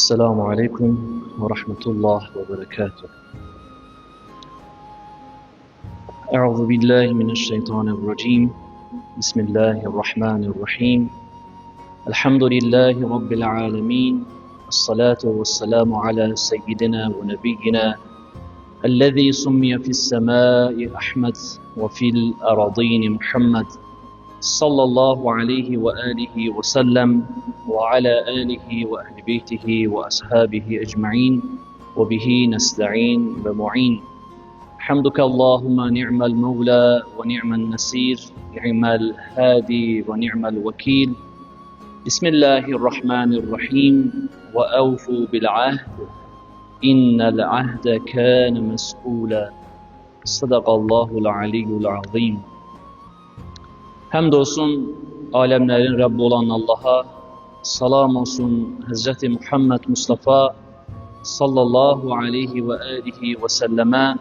Esselamu Aleyküm ve Rahmetullah ve Berekatuhu. Euzu billahi mineşşeytanirracim. Bismillahirrahmanirrahim. Elhamdülillahi Rabbil alemin. Esselatu vesselamu ala seyyidina ve nebiyyina ellezî summiye fis-semâi Ahmed ve fil-aradîni Muhammed sallallahu aleyhi ve alihi ve sellem ve ala alihi ve ehli beytihi ve ashabihi ecma'in ve bihi nesta'in ve mu'in. Hamduke Allahümme ni'mel mevla ve ni'mel nesir, ni'mel hadi ve ni'mel vekil. Bismillahirrahmanirrahim ve evfu bil ahd. İnnel ahde kâne mes'ûlâ. Sadakallahul aliyyul azim. Həmd olsun aləmlərin Rəbbi olan Allaha, salam olsun Hz. Muhammed Mustafa sallallahu aleyhi və alihi və səlləmə,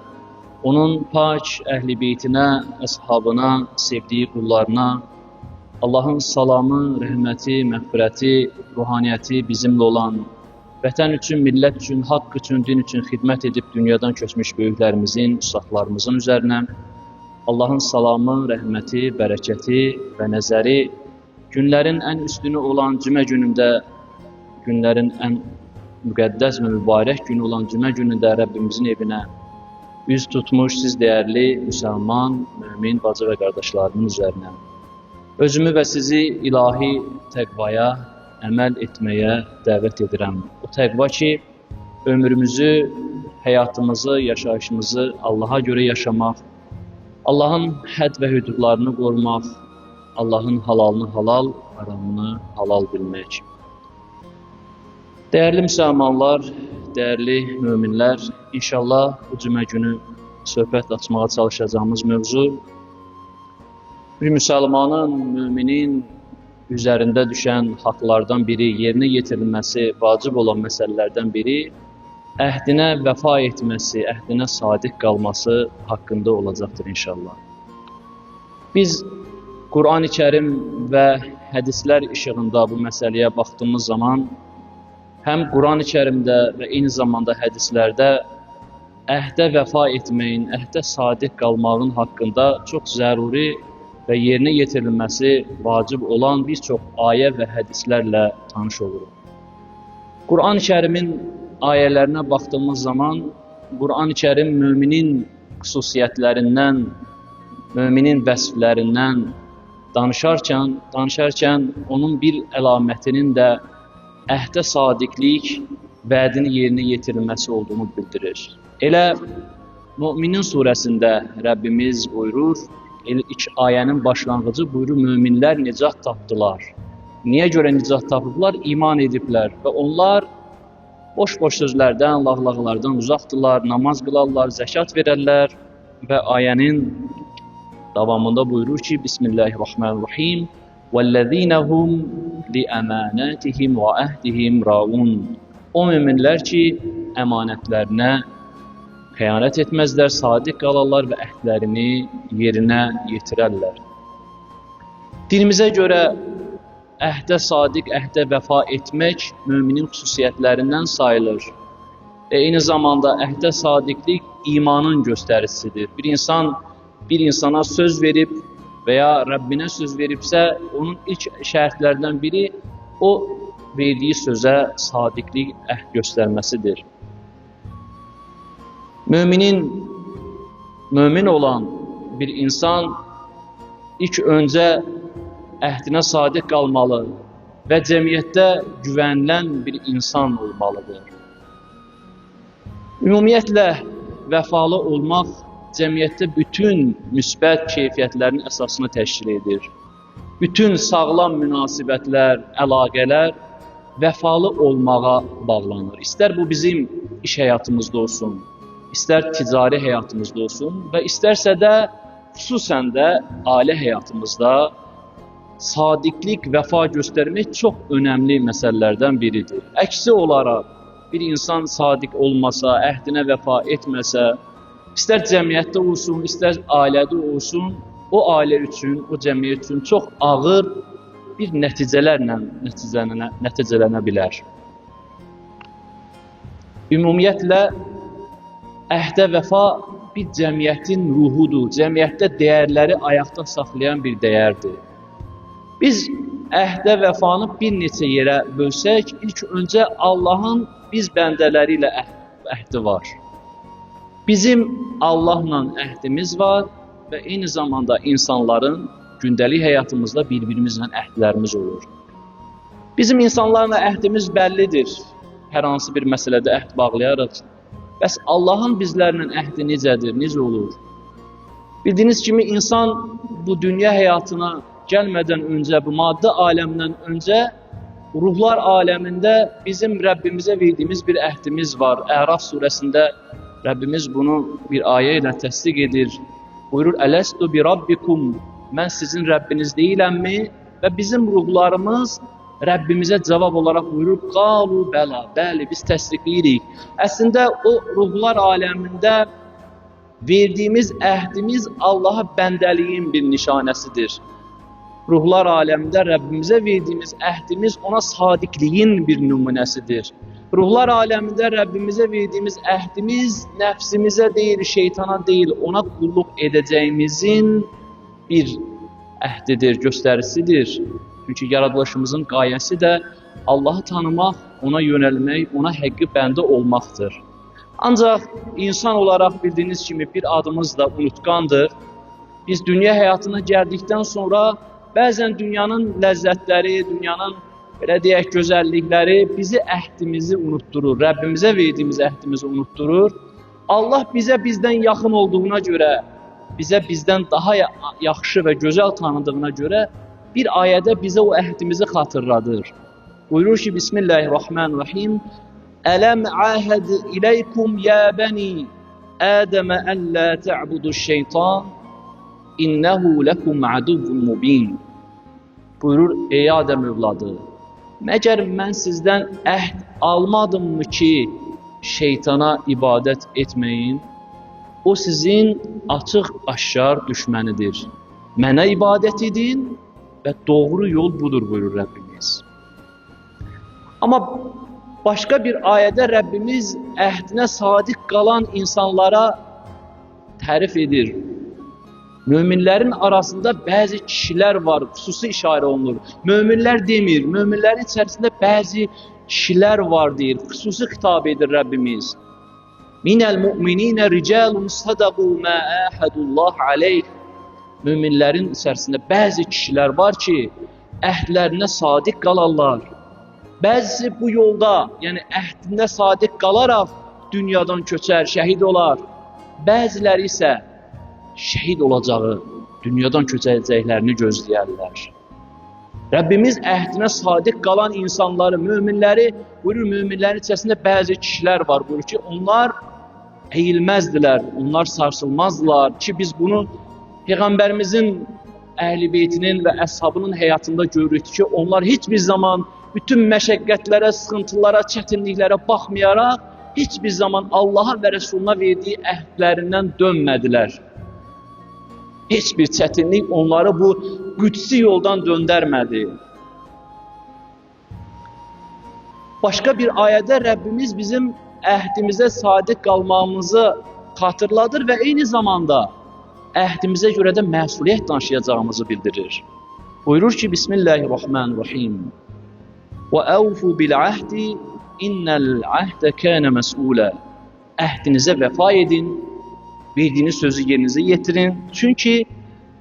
onun pak əhl-i beytinə, əshabına, sevdiyi qullarına, Allahın salamı, rəhməti, məğfirəti, ruhaniyyəti bizimlə olan, vətən üçün, millət üçün, haqq üçün, din üçün xidmət edib dünyadan köçmüş böyüklərimizin, ustadlarımızın üzərinə, Allahın salamı, rəhməti, bərəkəti və nəzəri günlərin ən üstünü olan cümə günündə, günlərin ən müqəddəs və mübarək günü olan cümə günündə Rəbbimizin evinə üz tutmuş siz dəyərli müsəlman, mümin, bacı və qardaşlarımın üzərinə özümü və sizi ilahi təqvaya, əməl etməyə dəvət edirəm. O təqva ki, ömrümüzü, həyatımızı, yaşayışımızı Allaha görə yaşamaq, Allahın hədd və hüdudlarını qorumaq, Allahın halalını halal, haramını halal bilmək. Dəyərli müsəlmanlar, dəyərli möminlər, inşallah bu cümə günü söhbət açmağa çalışacağımız mövzu, bir müsəlmanın, müminin üzərində düşən haqlardan biri, yerinə yetirilməsi, vacib olan məsələlərdən biri, əhdinə vəfa etməsi, əhdinə sadiq qalması haqqında olacaqdır inşallah. Biz Qur'an-ı Kərim və hədislər işığında bu məsələyə baxdığımız zaman, həm Qur'an-ı Kərimdə və eyni zamanda hədislərdə əhdə vəfa etməyin, əhdə sadiq qalmağın haqqında çox zəruri və yerinə yetirilməsi vacib olan bir çox ayə və hədislərlə tanış oluruq. Qur'an-ı Kərimin ayələrinə baxdığımız zaman, Qur'an-ı Kərim müminin xüsusiyyətlərindən, müminin vəsflərindən danışarkən onun bir əlamətinin də əhdə sadiqlik, vədini yerinə yetirilməsi olduğunu bildirir. Elə Müminin surəsində Rəbbimiz buyurur, ilk ayənin başlanğıcı buyurur, müminlər nicat tapdılar. Niyə görə nicat tapıblar? İman ediblər və onlar boş-boş sözlərdən, lağlağlardan uzaqdırlar, namaz qılarlar, zəkat verərlər və ayənin davamında buyurur ki, Bismillahirrahmanirrahim وَالَّذ۪ينَ هُمْ لِأَمَانَاتِهِمْ وَأَهْدِهِمْ رَاُونَ O müminlər ki, əmanətlərinə xəyanət etməzlər, sadiq qalarlar və əhdlərini yerinə yetirərlər. Dinimizə görə əhdə sadiq, əhdə vəfa etmək müminin xüsusiyyətlərindən sayılır. Eyni zamanda əhdə sadiqlik imanın göstəricisidir. Bir insana söz verib və ya Rəbbinə söz veribsə, onun ilk şərtlərdən biri o verdiyi sözə sadiqlik, əhd göstərməsidir. Mömin olan bir insan ilk öncə əhdinə sadiq qalmalı və cəmiyyətdə güvənilən bir insan olmalıdır. Ümumiyyətlə, vəfalı olmaq cəmiyyətdə bütün müsbət keyfiyyətlərin əsasını təşkil edir. Bütün sağlam münasibətlər, əlaqələr vəfalı olmağa bağlanır. İstər bu bizim iş həyatımızda olsun, istər ticari həyatımızda olsun və istərsə də xüsusən də ailə həyatımızda sadiqlik, vəfa göstərmək çox önəmli məsələlərdən biridir. Əksi olaraq, bir insan sadiq olmasa, əhdinə vəfa etməsə, istər cəmiyyətdə olsun, istər ailədə olsun, o ailə üçün, o cəmiyyət üçün çox ağır bir nəticələrlə nəticələnə bilər. Ümumiyyətlə, əhdə vəfa bir cəmiyyətin ruhudur, cəmiyyətdə dəyərləri ayaqda saxlayan bir dəyərdir. Biz əhdə vəfanı bir neçə yerə bölsək, ilk öncə Allahın biz bəndələri ilə əhdi var. Bizim Allahla əhdimiz var və eyni zamanda insanların gündəlik həyatımızda bir-birimizlə əhdlərimiz olur. Bizim insanlarla əhdimiz bəllidir. Hər hansı bir məsələdə əhd bağlayarıq. Bəs Allahın bizlərlə əhdi necədir, necə olur? Bildiyiniz kimi insan bu dünya həyatına gəlmədən öncə, bu maddə aləmindən öncə ruhlar aləmində bizim Rəbbimizə verdiyimiz bir əhdimiz var. Əraf surəsində Rəbbimiz bunu bir ayə ilə təsdiq edir. Buyurur, Ələstu bi Rabbikum, mən sizin Rəbbiniz deyiləmmi? Və bizim ruhlarımız Rəbbimizə cavab olaraq buyurur, qalu bəla, bəli, biz təsdiqləyirik. Əslində, o ruhlar aləmində verdiyimiz əhdimiz Allaha bəndəliyin bir nişanəsidir. Ruhlar aləmində Rəbbimizə verdiyimiz əhdimiz ona sadiqliyin bir nümunəsidir. Ruhlar aləmində Rəbbimizə verdiyimiz əhdimiz nəfsimizə deyil, şeytana deyil, ona qulluq edəcəyimizin bir əhdidir, göstərisidir. Çünki yaradılışımızın qayəsi də Allahı tanımaq, ona yönəlmək, ona həqqi bəndə olmaqdır. Ancaq insan olaraq bildiyiniz kimi bir adımız da unutqandır. Biz dünya həyatına gəldikdən sonra bəzən dünyanın ləzzətləri, dünyanın belə deyək gözəllikləri bizi əhdimizi unutdurur, Rəbbimizə verdiyimiz əhdimizi unutdurur. Allah bizdən yaxın olduğuna görə, bizdən daha yaxşı və gözəl tanıdığına görə bir ayədə bizə o əhdimizi xatırladır. Buyurur ki, Bismillahirrahmanirrahim, Ələm əhəd iləykum ya bəni Ədəmə əllə tə'budu şeytan, innəhu ləkum aduvun mubin. Buyurur, ey Adəm övladı, məgər mən sizdən əhd almadımmı ki, şeytana ibadət etməyin? O sizin açıq-aşkar düşmənidir. Mənə ibadət edin və doğru yol budur, buyurur Rəbbimiz. Amma başqa bir ayədə Rəbbimiz əhdinə sadiq qalan insanlara tərif edir. Möminlərin arasında bəzi kişilər var, xüsusi işarə olunur. Möminlər demir, möminlərin içərisində bəzi kişilər var deyir, xüsusi xitab edir Rəbbimiz. Minəl mu'mininə ricalun sadaqu mə əhədullah aleyh. Möminlərin içərisində bəzi kişilər var ki, əhdlərinə sadiq qalarlar. Bəzisi bu yolda, yəni əhdində sadiq qalaraq dünyadan köçər, şəhid olar. Bəziləri isə şəhid olacağı, dünyadan köçəcəklərini gözləyərlər. Rəbbimiz əhdinə sadiq qalan insanları, möminləri, buyurur, möminlərin içərisində bəzi kişilər var, buyurur ki, onlar əyilməzdilər, onlar sarsılmazlar ki, biz bunu Peyğəmbərimizin, Əhl-i Beytinin və əshabının həyatında görürük ki, onlar heç bir zaman bütün məşəqqətlərə, sıxıntılara, çətinliklərə baxmayaraq, heç bir zaman Allaha və Rəsuluna verdiyi əhdlərindən dönmədilər. Heç bir çətinlik onları bu qüdsi yoldan döndərmədi. Başqa bir ayədə Rəbbimiz bizim əhdimizə sadiq qalmağımızı xatırladır və eyni zamanda əhdimizə görə də məsuliyyət daşıyacağımızı bildirir. Buyurur ki, Bismillahirrahmanirrahim. وَأَوْفُوا بِالْعَهْدِ اِنَّ الْعَهْدَ كَانَ مَسْئُولًا. Əhdinizə vəfa edin, verdiğiniz sözü yerinize getirin. Çünkü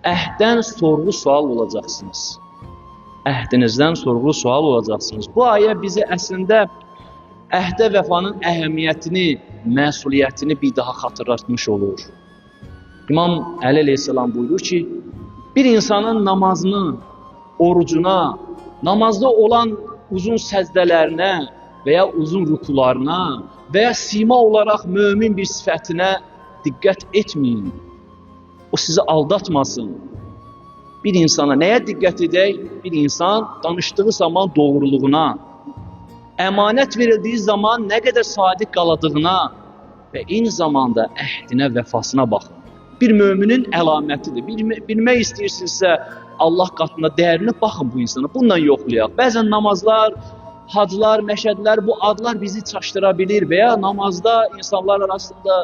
əhddən sorğu sual olacaqsınız. Əhdinizdən sorğu sual olacaqsınız. Bu ayə bizi əslində əhdə vəfanın əhəmiyyətini, məsuliyyətini bir daha xatırlatmış olur. İmam Əli əleyhissalam buyurur ki, bir insanın namazını, orucuna, namazda olan uzun səzdələrinə və ya uzun rukularına və ya sima olaraq mömin bir sifətinə diqqət etməyin. O sizi aldatmasın. Bir insana nəyə diqqət edək? Bir insan danışdığı zaman doğruluğuna, əmanət verildiyi zaman nə qədər sadiq qaladığına və eyni zamanda əhdinə, vəfasına baxın. Bir möminin əlamətidir. Bilmək istəyirsinizsə Allah qatında dəyərini baxın bu insana. Bununla yoxlayaq. Bəzən namazlar haclar, məşədlər, bu adlar bizi çaşdıra bilir və ya namazda insanlar arasında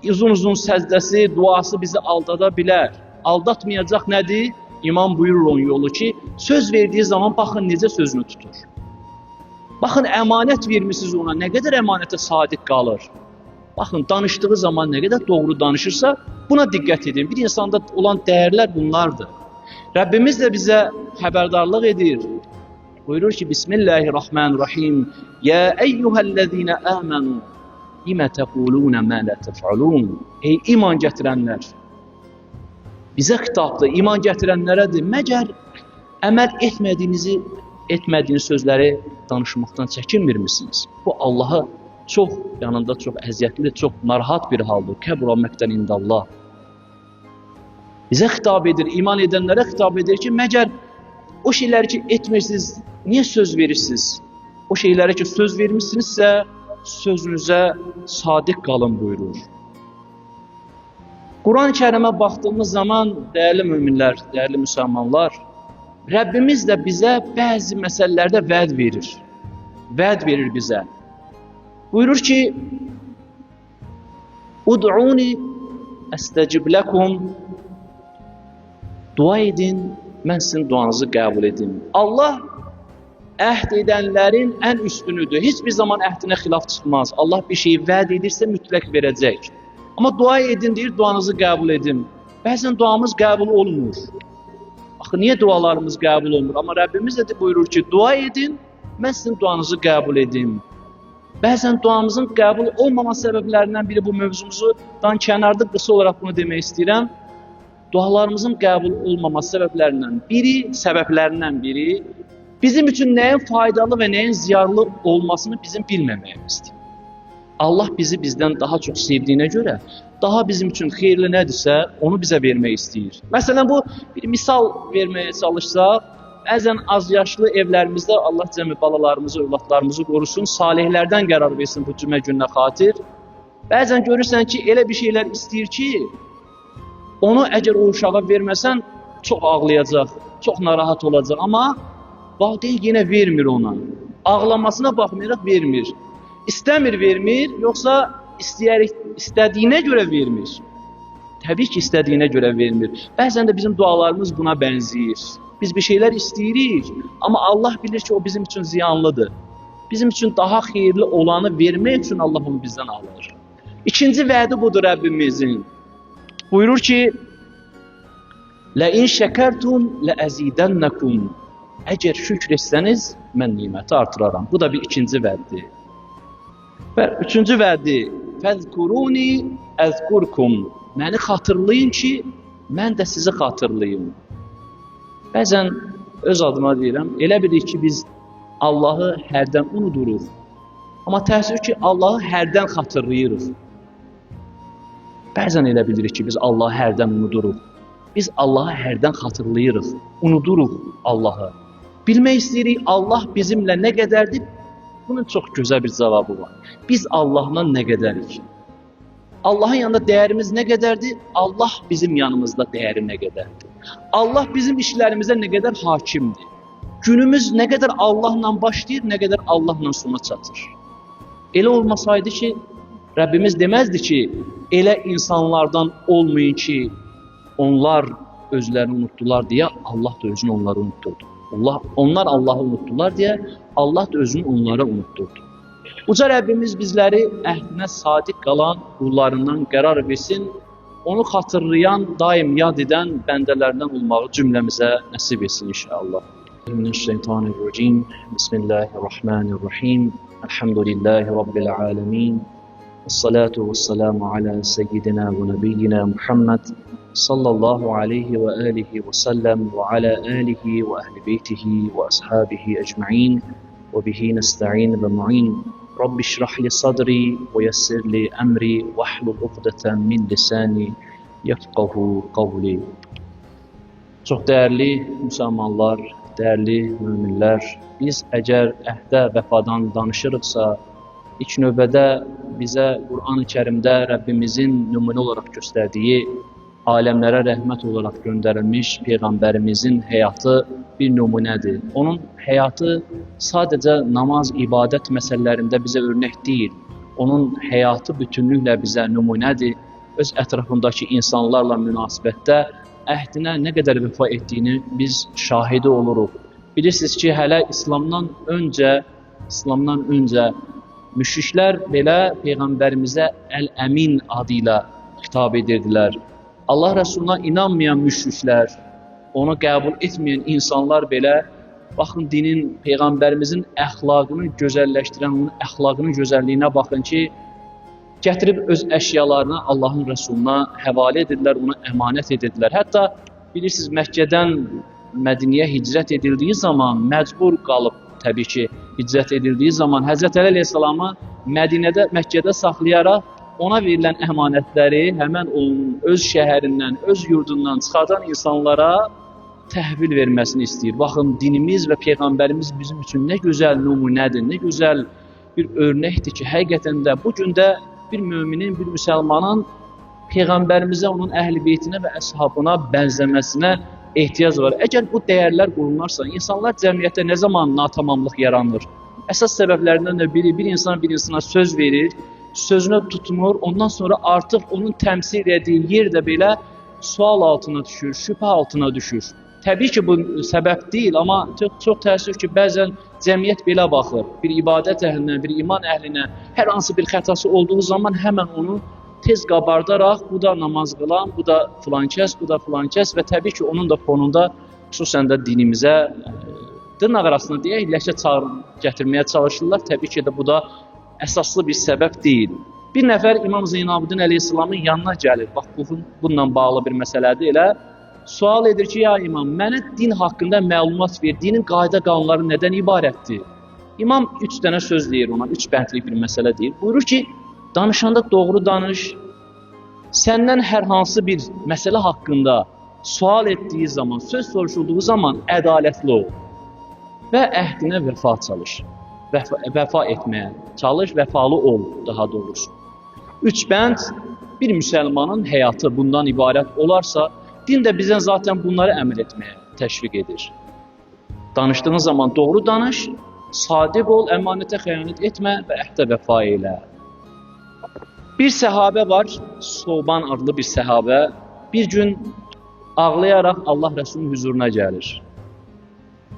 uzun səzdəsi, duası bizi aldada bilər. Aldatmayacaq nədir? İmam buyurur onun yolu ki, söz verdiği zaman baxın necə sözünü tutur. Baxın, əmanət vermişsiniz ona, nə qədər əmanətə sadiq qalır. Baxın, danışdığı zaman nə qədər doğru danışırsa, buna diqqət edin. Bir insanda olan dəyərlər bunlardır. Rəbbimiz də bizə xəbərdarlıq edir. Buyurur ki, Bismillahirrahmanirrahim. Ya eyyuhəl-ləzīnə əmənu, limə təqulunə mə lə təf'alun. Ey iman gətirənlər! Bizə xitabdır, iman gətirənlərədir. Məgər əməl etmədiyiniz sözləri danışmaqdan çəkinmirmisiniz? Bu Allah'a çox yanında çox əziyyətli, çox narahat bir haldır. Kəbura məqdən indallah. Bizə xitab edir, iman edənlərə xitab edir ki, məgər o şeyləri ki etmirsiniz, niyə söz verirsiniz? O şeylərə ki söz vermişsinizsə, sözünüzə sadiq qalın buyurur. Quran-ı Kərimə baxdığımız zaman, dəyərli müminlər, dəyərli müsəlmanlar, Rəbbimiz də bizə bəzi məsələlərdə vəd verir. Vəd verir bizə. Buyurur ki, Ud'uni əstəcib ləkum. Dua edin, mən sizin duanızı qəbul edim. Allah əhd edənlərin ən üstünüdür. Heç bir zaman əhdinə xilaf çıxmaz. Allah bir şeyi vəd edirsə mütləq verəcək. Amma dua edin deyir, duanızı qəbul edin. Bəzən duamız qəbul olmur. Axı, niyə dualarımız qəbul olmur? Amma Rəbbimiz də buyurur ki, dua edin, mən sizin duanızı qəbul edim. Bəzən duamızın qəbul olmama səbəblərindən biri bu mövzumuzudan kənarda qısa olaraq bunu demək istəyirəm. Dualarımızın qəbul olmama səbəblərindən biri bizim üçün nəyin faydalı və nəyin ziyarlı olmasını bizim bilməməyimizdir. Allah bizi bizdən daha çox sevdiyinə görə, daha bizim üçün xeyirli nədirsə, onu bizə vermək istəyir. Məsələn, bu bir misal verməyə çalışsaq, bəzən az yaşlı evlərimizdə Allah cəmi balalarımızı, övladlarımızı qorusun, salihlərdən qərar versin bu cümə gününə xatir. Bəzən görürsən ki, elə bir şeylər istəyir ki, onu əgər o uşağa verməsən, çox ağlayacaq, çox narahat olacaq, amma valideyn yenə vermir ona. Ağlamasına baxmayaraq vermir. İstəmir vermir, yoxsa istədiyinə görə vermir. Təbii ki, istədiyinə görə vermir. Bəzən də bizim dualarımız buna bənzəyir. Biz bir şeylər istəyirik, amma Allah bilir ki, o bizim üçün ziyanlıdır. Bizim üçün daha xeyirli olanı vermək üçün Allah onu bizdən alır. İkinci vədi budur Rəbbimizin. Buyurur ki, لَاِنْ شَكَرْتُمْ لَأَزِيدَنَّكُمْ. Əgər şükr etsəniz, mən niməti artıraram. Bu da bir ikinci vəddir. Və üçüncü vədi, فَذْكُرُونِ əzkurkum. Məni xatırlayın ki, mən də sizi xatırlayım. Bəzən öz adıma deyirəm, elə bilir ki, biz Allahı hərdən unuduruq. Amma təəssüf ki, Allahı hərdən xatırlayırıq. Bəzən elə bilirik ki, biz Allahı hərdən unuduruq. Biz Allahı hərdən xatırlayırıq, unuduruq Allahı. Bilmək istəyirik, Allah bizimlə nə qədərdir? Bunun çox gözəl bir cavabı var. Biz Allahla nə qədərik? Allahın yanında dəyərimiz nə qədərdir? Allah bizim yanımızda dəyəri nə qədərdir? Allah bizim işlərimizə nə qədər hakimdir? Günümüz nə qədər Allahla başlayır, nə qədər Allahla sona çatır? Elə olmasaydı ki, Rəbbimiz deməzdi ki, elə insanlardan olmayın ki, onlar özlərini unutdular deyə Allah da özünü onları unutturdu. Onlar Allahı unutdular deyə Allah da özünü onlara unutturdu. Uca Rəbbimiz bizləri əhdinə sadiq qalan qullarından qərar versin, onu xatırlayan, daim yad edən bəndələrdən olmağı cümləmizə nəsib etsin inşallah. Mineşşeytanirracim. Bismillahirrahmanirrahim. Elhamdülillahi Rabbil alemin. Esselatu vesselamu ala seyyidina ve nebiyyina Muhammed sallallahu aleyhi ve alihi ve sellem ve ala alihi ve ahli beytihi ve ashabihi ecma'in ve bihi nesta'in ve mu'in. Rabbi şrah li sadri ve yessir li emri ve ahlul uqdeten min lisani yefqahu qavli. Çox dəyərli müsəlmanlar, dəyərli müminlər, biz əgər əhdə vəfadan danışırıqsa, ilk növbədə bizə Quran-ı Kərimdə Rəbbimizin nümunə olaraq göstərdiyi aləmlərə rəhmət olaraq göndərilmiş Peyğəmbərimizin həyatı bir nümunədir. Onun həyatı sadəcə namaz, ibadət məsələlərində bizə örnək deyil. Onun həyatı bütünlüklə bizə nümunədir. Öz ətrafındakı insanlarla münasibətdə əhdinə nə qədər vəfa etdiyini biz şahidi oluruq. Bilirsiniz ki, hələ İslamdan öncə müşriklər belə Peyğəmbərimizə Əl-Əmin adı ilə xitab edirdilər. Allah Rəsuluna inanmayan müşriklər, onu qəbul etməyən insanlar belə, baxın dinin, Peyğəmbərimizin əxlaqını gözəlləşdirən, onun əxlaqının gözəlliyinə baxın ki, gətirib öz əşyalarını Allahın Rəsuluna həvalə edirlər, ona əmanət edirlər. Hətta bilirsiniz, Məkkədən Mədiniyə hicrət edildiyi zaman, məcbur qalıb təbii ki, hicrət edildiyi zaman Həzrət Əli əleyhissalamı Məkkədə saxlayaraq ona verilən əmanətləri həmən onun öz şəhərindən, öz yurdundan çıxardan insanlara təhvil verməsini istəyir. Baxın, dinimiz və Peyğəmbərimiz bizim üçün nə gözəl nümunədir, nə gözəl bir örnəkdir ki, həqiqətən də bu gündə bir müminin, bir müsəlmanın Peyğəmbərimizə, onun əhl-i beytinə və əshabına bənzəməsinə ehtiyac var. Əgər bu dəyərlər qurulmazsa, insanlar cəmiyyətdə nə zaman natamamlıq yaranır? Əsas səbəblərindən də biri, bir insan bir insana söz verir, sözünə tutmur, ondan sonra artıq onun təmsil etdiyi yer də belə sual altına düşür, şübhə altına düşür. Təbii ki, bu səbəb deyil, amma çox təəssüf ki, bəzən cəmiyyət belə baxır. Bir ibadət əhlinə, bir iman əhlinə hər hansı bir xətası olduğu zaman həmən onu tez qabardaraq, bu da namaz qılan, bu da filan kəs, bu da filan kəs və təbii ki, onun da fonunda xüsusən də dinimizə dırnaq arasında deyək, ləkə gətirməyə çalışırlar. Təbii ki, bu da əsaslı bir səbəb deyil. Bir nəfər İmam Zeynalabdin əleyhissalamın yanına gəlir. Bax, bununla bağlı bir məsələdir elə. Sual edir ki, ya imam, mənə din haqqında məlumat ver, dinin qayda qanunları nədən ibarətdir? İmam 3 dənə söz deyir ona, 3 bəndlik bir məsələ deyir. Buyurur ki, danışanda doğru danış, səndən hər hansı bir məsələ haqqında sual etdiyi zaman, söz soruşulduğu zaman ədalətli ol və əhdinə vəfa çalış. Vəfa etməyə çalış, vəfalı ol daha doğrusu. 3 bənd bir müsəlmanın həyatı bundan ibarət olarsa, din də bizdən zaten bunları əməl etməyə təşviq edir. Danışdığın zaman doğru danış, sadiq ol, əmanətə xəyanət etmə və əhdə vəfa elə. Bir səhabə var, Soban adlı bir səhabə, bir gün ağlayaraq Allah Rəsulunun huzuruna gəlir.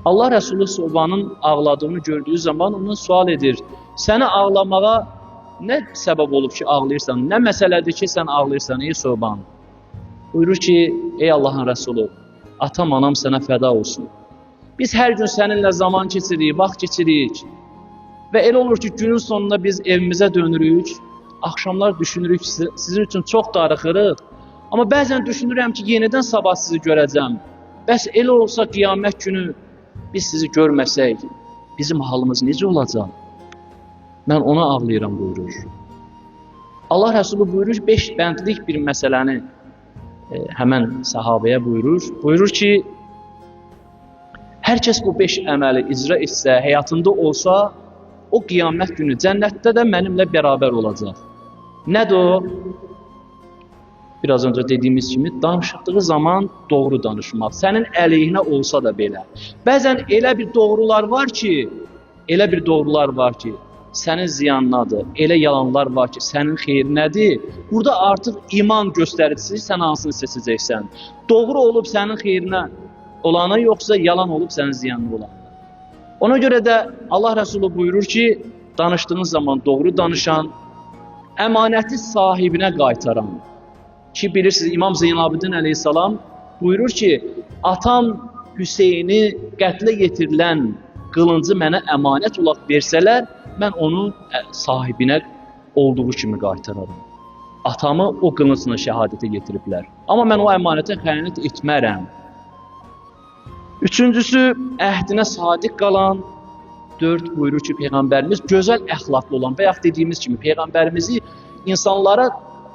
Allah Rəsulü Sobanın ağladığını gördüyü zaman ondan sual edir, səni ağlamağa nə səbəb olub ki, ağlayırsan, nə məsələdir ki, sən ağlayırsan, ey Soban? Buyurur ki, ey Allahın Rəsulü, atam, anam sənə fəda olsun. Biz hər gün səninlə zaman keçirik, vaxt keçirik və elə olur ki, günün sonunda biz evimizə dönürük, axşamlar düşünürük, sizin üçün çox darıxırıq, amma bəzən düşünürəm ki, yenidən sabah sizi görəcəm. Bəs elə olsa qiyamət günü biz sizi görməsək, bizim halımız necə olacaq? Mən ona ağlayıram, buyurur. Allah Rəsulü buyurur, 5 bəndlik bir məsələni həmən səhabəyə buyurur. Buyurur ki, hər kəs bu 5 əməli icra etsə, həyatında olsa, o qiyamət günü cənnətdə də mənimlə bərabər olacaq. Nədir o? Biraz öncə dediyimiz kimi, danışdığı zaman doğru danışmaq. Sənin əleyhinə olsa da belə. Bəzən elə bir doğrular var ki, sənin ziyanınadır. Elə yalanlar var ki, sənin xeyrinədir. Burada artıq iman göstəricisi sən hansını seçəcəksən. Doğru olub sənin xeyrinə olanı, yoxsa yalan olub sənin ziyanına olanı. Ona görə də Allah Rəsulü buyurur ki, danışdığın zaman doğru danışan, əmanəti sahibinə qaytaran. Ki, bilirsiniz, İmam Zeynalabdin əleyhissalam buyurur ki, atam Hüseyni qətlə yetirilən qılıncı mənə əmanət olaraq versələr, mən onu sahibinə olduğu kimi qaytararam. Atamı o qılıncla şəhadətə getiriblər. Amma mən o əmanətə xəyanət etmərəm. Üçüncüsü, əhdinə sadiq qalan. 4 buyurur ki, Peyğəmbərimiz gözəl əxlaqlı olan və yaxud dediyimiz kimi Peyğəmbərimizi insanlara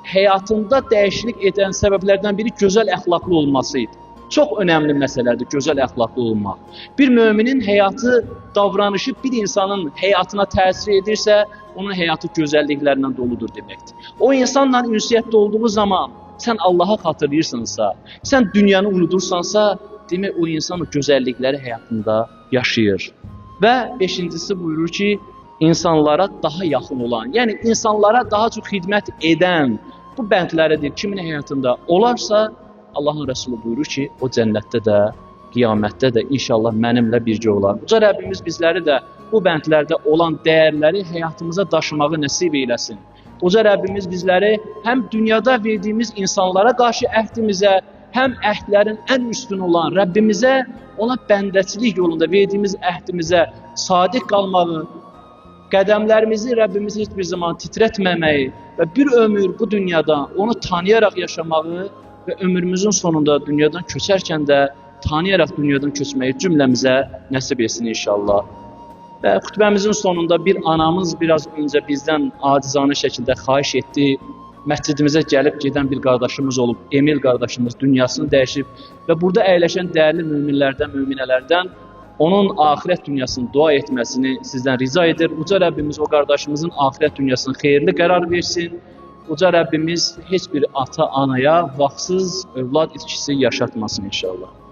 həyatında dəyişiklik edən səbəblərdən biri gözəl əxlaqlı olması idi. Çox önəmli məsələdir gözəl əxlaqlı olmaq. Bir müminin həyatı, davranışı bir insanın həyatına təsir edirsə, onun həyatı gözəlliklərlə doludur deməkdir. O insanla ünsiyyətdə olduğu zaman sən Allahı xatırlayırsansa, sən dünyanı unudursansa, demək o insan o gözəllikləri həyatında yaşayır. Və beşincisi buyurur ki, insanlara daha yaxın olan, yəni insanlara daha çox xidmət edən bu bəndləridir. Kimin həyatında olarsa, Allahın Rəsulü buyurur ki, o cənnətdə də, qiyamətdə də inşallah mənimlə birgə olar. Uca Rəbbimiz bizləri də bu bəndlərdə olan dəyərləri həyatımıza daşımağı nəsib eyləsin. Uca Rəbbimiz bizləri həm dünyada verdiyimiz insanlara qarşı əhdimizə, həm əhdlərin ən üstün olan Rəbbimizə, ona bəndəçilik yolunda verdiyimiz əhdimizə sadiq qalmağı, qədəmlərimizi Rəbbimizi heç bir zaman titrətməməyi və bir ömür bu dünyada onu tanıyaraq yaşamağı və ömrümüzün sonunda dünyadan köçərkən də tanıyaraq dünyadan köçməyi cümləmizə nəsib etsin inşallah. Və xütbəmizin sonunda bir anamız biraz öncə bizdən acizanə şəkildə xahiş etdi. Məscidimizə gəlib gedən bir qardaşımız olub, Emil qardaşımız dünyasını dəyişib və burada əyləşən dəyərli müminlərdən, müminələrdən onun axirət dünyasını dua etməsini sizdən rica edir. Uca Rəbbimiz o qardaşımızın axirət dünyasını xeyirli qərar versin. Uca Rəbbimiz heç bir ata-anaya vaxtsız övlad itkisi yaşatmasın inşallah.